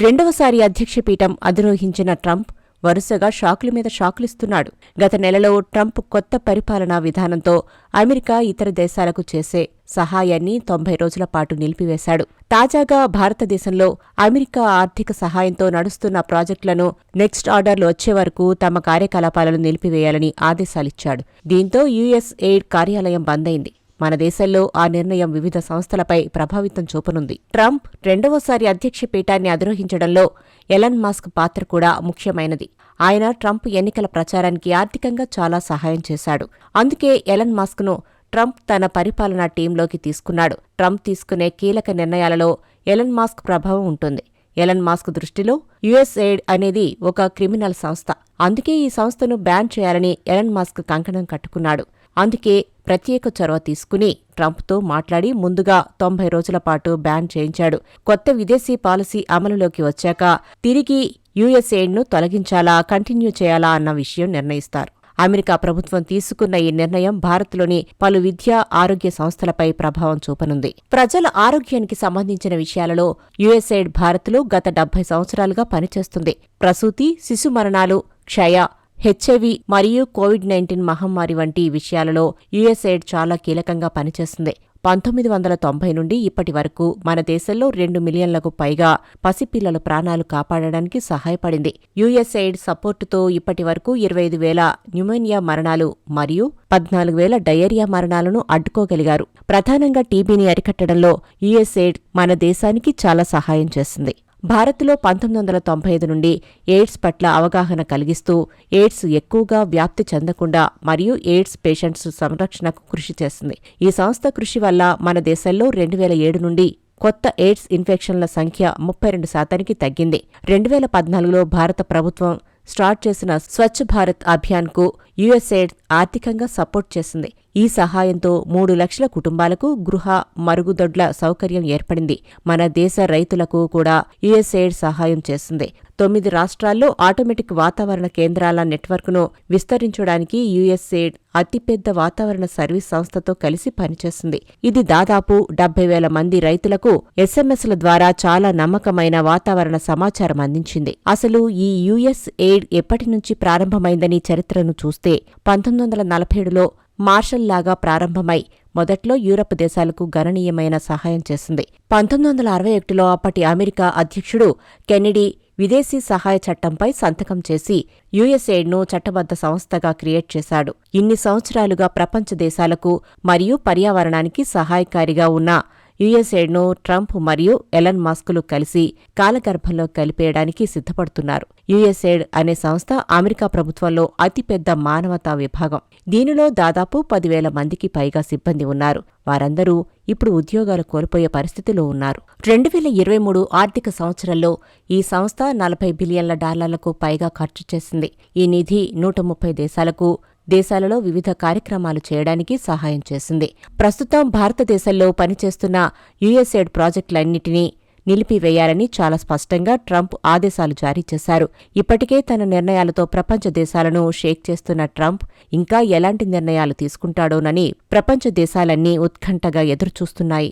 రెండవసారి అధ్యక్ష పీఠం అధిరోహించిన ట్రంప్ వరుసగా షాకుల మీద షాకులిస్తున్నాడు. గత నెలలో ట్రంప్ కొత్త పరిపాలనా విధానంతో అమెరికా ఇతర దేశాలకు చేసే సహాయాన్ని 90 రోజుల పాటు నిలిపివేశాడు. తాజాగా భారతదేశంలో అమెరికా ఆర్థిక సహాయంతో నడుస్తున్న ప్రాజెక్టులను నెక్స్ట్ ఆర్డర్లు వచ్చే వరకు తమ కార్యకలాపాలను నిలిపివేయాలని ఆదేశాలిచ్చాడు. దీంతో యుఎస్ ఎయిడ్ కార్యాలయం బందైంది. మన దేశంలో ఆ నిర్ణయం వివిధ సంస్థలపై ప్రభావితం చూపనుంది. ట్రంప్ రెండవసారి అధ్యక్ష పీఠాన్ని అధిరోహించడంలో ఎలన్ మస్క్ పాత్ర కూడా ముఖ్యమైనది. ఆయన ట్రంప్ ఎన్నికల ప్రచారానికి ఆర్థికంగా చాలా సహాయం చేశాడు. అందుకే ఎలన్ మస్క్ను ట్రంప్ తన పరిపాలనా టీంలోకి తీసుకున్నాడు. ట్రంప్ తీసుకునే కీలక నిర్ణయాలలో ఎలన్ మస్క్ ప్రభావం ఉంటుంది. ఎలన్ మస్క్ దృష్టిలో యుఎస్ ఎయిడ్ అనేది ఒక క్రిమినల్ సంస్థ. అందుకే ఈ సంస్థను బ్యాన్ చేయాలని ఎలన్ మస్క్ కంకణం కట్టుకున్నాడు. అందుకే ప్రత్యేక చొరవ తీసుకుని ట్రంప్తో మాట్లాడి ముందుగా 90 రోజుల పాటు బ్యాన్ చేయించాడు. కొత్త విదేశీ పాలసీ అమలులోకి వచ్చాక తిరిగి యుఎస్ ఎయిడ్ను తొలగించాలా, కంటిన్యూ చేయాలా అన్న విషయం నిర్ణయిస్తారు. అమెరికా ప్రభుత్వం తీసుకున్న ఈ నిర్ణయం భారత్లోని పలు విద్యా, ఆరోగ్య సంస్థలపై ప్రభావం చూపనుంది. ప్రజల ఆరోగ్యానికి సంబంధించిన విషయాలలో యుఎస్ ఎయిడ్ భారత్లో గత 70 సంవత్సరాలుగా పనిచేస్తుంది. ప్రసూతి, శిశు మరణాలు, క్షయ, హెచ్ఐవి మరియు కోవిడ్-19 మహమ్మారి వంటి విషయాలలో యుఎస్ ఎయిడ్ చాలా కీలకంగా పనిచేస్తుంది. 1990 నుండి ఇప్పటి వరకు మన దేశంలో 2 మిలియన్లకు పైగా పసిపిల్లల ప్రాణాలు కాపాడడానికి సహాయపడింది. యుఎస్ ఎయిడ్ సపోర్టుతో ఇప్పటి వరకు 25,000 న్యూమోనియా మరణాలు మరియు 14,000 డయేరియా మరణాలను అడ్డుకోగలిగారు. ప్రధానంగా టీబీని అరికట్టడంలో యుఎస్ ఎయిడ్ మన దేశానికి చాలా సహాయం చేసింది. భారత్లో 1995 నుండి ఎయిడ్స్ పట్ల అవగాహన కలిగిస్తూ ఎయిడ్స్ ఎక్కువగా వ్యాప్తి చెందకుండా మరియు ఎయిడ్స్ పేషెంట్స్ సంరక్షణకు కృషి చేస్తుంది. ఈ సంస్థ కృషి వల్ల మన దేశంలో 2007 నుండి కొత్త ఎయిడ్స్ ఇన్ఫెక్షన్ల సంఖ్య 32% తగ్గింది. 2014లో భారత ప్రభుత్వం స్టార్ట్ చేసిన స్వచ్ఛ భారత్ అభియాన్కు యుఎస్ ఎయిడ్ ఆర్థికంగా సపోర్ట్ చేసింది. ఈ సహాయంతో 3 లక్షల కుటుంబాలకు గృహ, మరుగుదొడ్ల సౌకర్యం ఏర్పడింది. మన దేశ రైతులకు కూడా యుఎస్ ఎయిడ్ సహాయం చేసింది. 9 రాష్ట్రాల్లో ఆటోమేటిక్ వాతావరణ కేంద్రాల నెట్వర్క్ను విస్తరించడానికి యుఎస్ ఎయిడ్ అతిపెద్ద వాతావరణ సర్వీస్ సంస్థతో కలిసి పనిచేస్తుంది. ఇది దాదాపు 70,000 మంది రైతులకు ఎస్ఎంఎస్ల ద్వారా చాలా నమ్మకమైన వాతావరణ సమాచారం అందించింది. అసలు ఈ యుఎస్ ఎయిడ్ ఎప్పటి నుంచి ప్రారంభమైందని చరిత్రను చూస్తే 1947లో మార్షల్లాగా ప్రారంభమై మొదట్లో యూరప్ దేశాలకు గణనీయమైన సహాయం చేసింది. 1961లో అప్పటి అమెరికా అధ్యక్షుడు కెన్నెడీ విదేశీ సహాయ చట్టంపై సంతకం చేసి యుఎస్ ఎయిడ్ను చట్టబద్ధ సంస్థగా క్రియేట్ చేశాడు. ఇన్ని సంవత్సరాలుగా ప్రపంచ దేశాలకు మరియు పర్యావరణానికి సహాయకారిగా ఉన్న యుఎస్ ఎయిడ్ను ట్రంప్ మరియు ఎలన్ మస్క్లు కలిసి కాలగర్భంలో కలిపేయడానికి సిద్ధపడుతున్నారు. యుఎస్ ఎయిడ్ అనే సంస్థ అమెరికా ప్రభుత్వంలో అతిపెద్ద మానవతా విభాగం. దీనిలో దాదాపు 10,000 మందికి పైగా సిబ్బంది ఉన్నారు. వారందరూ ఇప్పుడు ఉద్యోగాలు కోల్పోయే పరిస్థితిలో ఉన్నారు. 2023 ఆర్థిక సంవత్సరంలో ఈ సంస్థ $40 బిలియన్ల పైగా ఖర్చు చేసింది. ఈ నిధి 130 దేశాలలో వివిధ కార్యక్రమాలు చేయడానికి సహాయం చేసింది. ప్రస్తుతం భారతదేశంలో పనిచేస్తున్న యుఎస్ ఎయిడ్ ప్రాజెక్టులన్నింటినీ నిలిపివేయాలని చాలా స్పష్టంగా ట్రంప్ ఆదేశాలు జారీ చేశారు. ఇప్పటికే తన నిర్ణయాలతో ప్రపంచ దేశాలను షేక్ చేస్తున్న ట్రంప్ ఇంకా ఎలాంటి నిర్ణయాలు తీసుకుంటాడోనని ప్రపంచ దేశాలన్నీ ఉత్కంఠగా ఎదురుచూస్తున్నాయి.